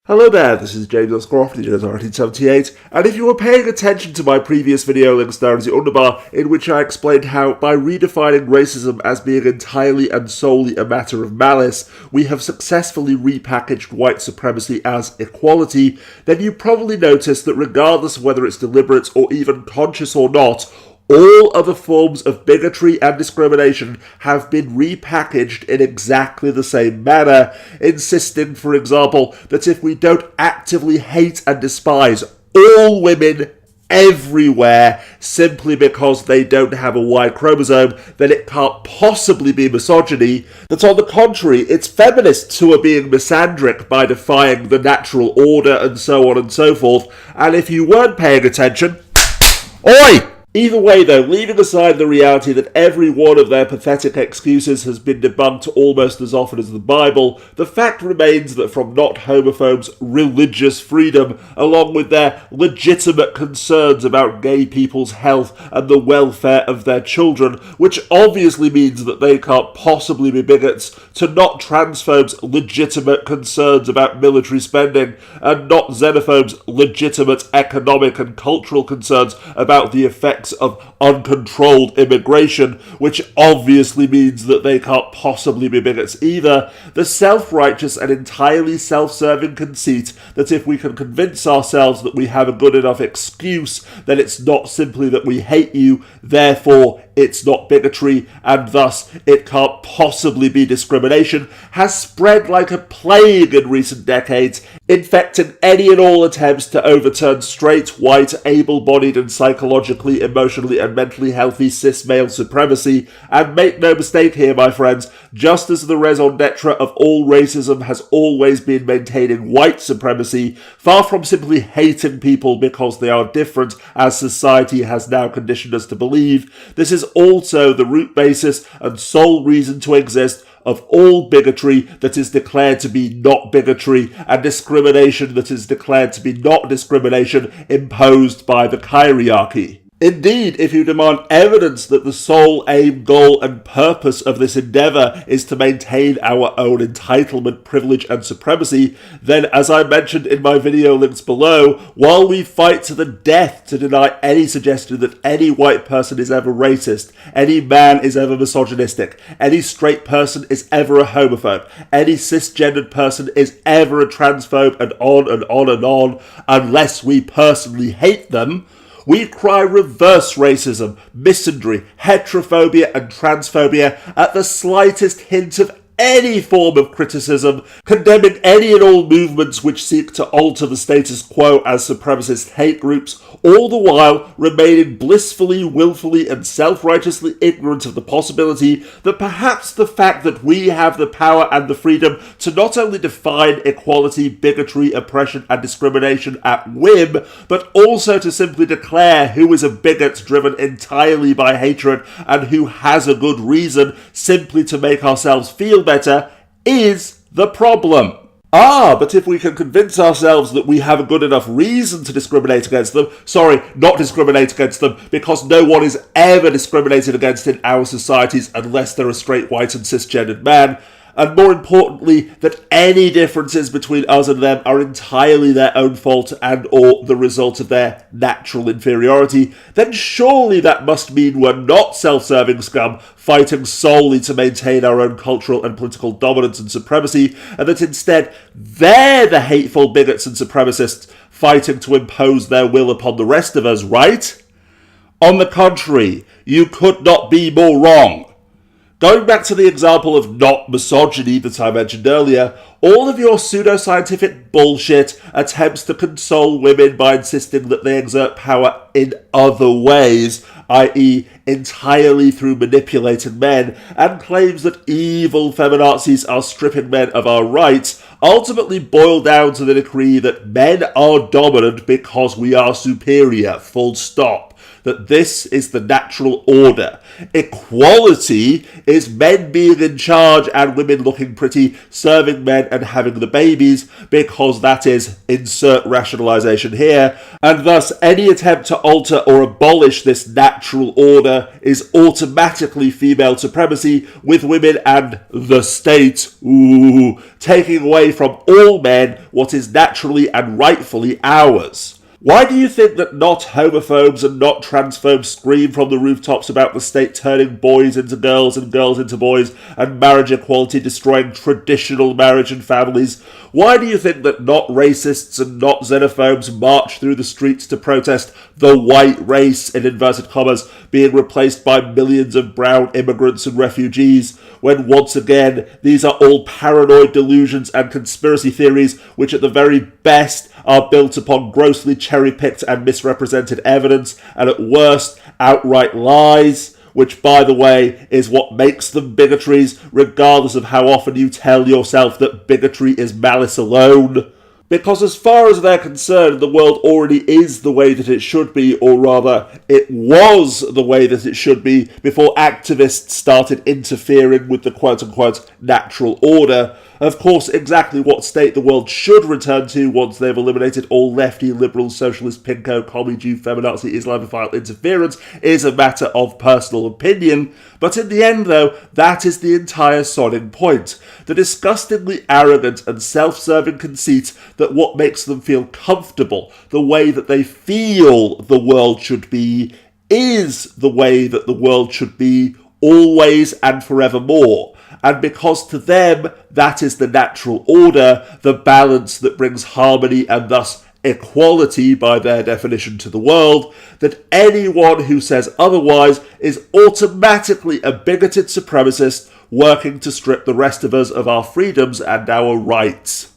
Hello there, this is James Oscroft, the year 1978, and if you were paying attention to my previous video links down the underbar, in which I explained how, by redefining racism as being entirely and solely a matter of malice, we have successfully repackaged white supremacy as equality, then you probably noticed that regardless of whether it's deliberate or even conscious or not, all other forms of bigotry and discrimination have been repackaged in exactly the same manner, insisting, for example, that if we don't actively hate and despise all women everywhere simply because they don't have a Y chromosome, then it can't possibly be misogyny. That on the contrary, it's feminists who are being misandric by defying the natural order and so on and so forth. And if you weren't paying attention, oi! Either way though, leaving aside the reality that every one of their pathetic excuses has been debunked almost as often as the Bible, the fact remains that from not homophobes' religious freedom, along with their legitimate concerns about gay people's health and the welfare of their children, which obviously means that they can't possibly be bigots, to not transphobes' legitimate concerns about military spending, and not xenophobes' legitimate economic and cultural concerns about the effects of uncontrolled immigration, which obviously means that they can't possibly be bigots either, the self-righteous and entirely self-serving conceit that if we can convince ourselves that we have a good enough excuse, then it's not simply that we hate you, therefore it's not bigotry, and thus it can't possibly be discrimination, has spread like a plague in recent decades, infecting any and all attempts to overturn straight, white, able-bodied and psychologically, emotionally and mentally healthy cis male supremacy. And make no mistake here, my friends, just as the raison d'etre of all racism has always been maintaining white supremacy, far from simply hating people because they are different, as society has now conditioned us to believe, this is also the root basis and sole reason to exist of all bigotry that is declared to be not bigotry, and discrimination that is declared to be not discrimination imposed by the hierarchy. Indeed, if you demand evidence that the sole aim, goal and purpose of this endeavour is to maintain our own entitlement, privilege and supremacy, then as I mentioned in my video links below, while we fight to the death to deny any suggestion that any white person is ever racist, any man is ever misogynistic, any straight person is ever a homophobe, any cisgendered person is ever a transphobe, and on and on and on, unless we personally hate them, we cry reverse racism, misandry, heterophobia and transphobia at the slightest hint of any form of criticism, condemning any and all movements which seek to alter the status quo as supremacist hate groups, all the while remaining blissfully, willfully and self-righteously ignorant of the possibility that perhaps the fact that we have the power and the freedom to not only define equality, bigotry, oppression and discrimination at whim, but also to simply declare who is a bigot driven entirely by hatred and who has a good reason simply to make ourselves feel better, is the problem. But if we can convince ourselves that we have a good enough reason to discriminate against them, not discriminate against them, because no one is ever discriminated against in our societies unless they're a straight, white and cisgendered man, and more importantly, that any differences between us and them are entirely their own fault and or the result of their natural inferiority, then surely that must mean we're not self-serving scum fighting solely to maintain our own cultural and political dominance and supremacy, and that instead they're the hateful bigots and supremacists fighting to impose their will upon the rest of us, right? On the contrary, you could not be more wrong. Going back to the example of not misogyny that I mentioned earlier, all of your pseudoscientific bullshit attempts to console women by insisting that they exert power in other ways, i.e. entirely through manipulating men, and claims that evil feminazis are stripping men of our rights, ultimately boil down to the decree that men are dominant because we are superior, full stop. that this is the natural order. Equality is men being in charge and women looking pretty, serving men and having the babies, because that is, insert rationalization here, and thus any attempt to alter or abolish this natural order is automatically female supremacy, with women and the state, taking away from all men what is naturally and rightfully ours. Why do you think that not homophobes and not transphobes scream from the rooftops about the state turning boys into girls and girls into boys, and marriage equality destroying traditional marriage and families? Why do you think that not racists and not xenophobes march through the streets to protest the white race, in inverted commas, being replaced by millions of brown immigrants and refugees, when once again these are all paranoid delusions and conspiracy theories which at the very best are built upon grossly cherry-picked and misrepresented evidence, and at worst outright lies, which, by the way, is what makes them bigotries, regardless of how often you tell yourself that bigotry is malice alone. Because as far as they're concerned, the world already is the way that it should be, or rather, it was the way that it should be before activists started interfering with the quote-unquote natural order. Of course, exactly what state the world should return to once they've eliminated all lefty, liberal, socialist, pinko, commie, Jew, feminazi, Islamophile interference is a matter of personal opinion, but in the end, though, that is the entire sodding point. The disgustingly arrogant and self-serving conceit that what makes them feel comfortable, the way that they feel the world should be, is the way that the world should be, always and forevermore. And because to them, that is the natural order, the balance that brings harmony and thus equality by their definition to the world, that anyone who says otherwise is automatically a bigoted supremacist working to strip the rest of us of our freedoms and our rights.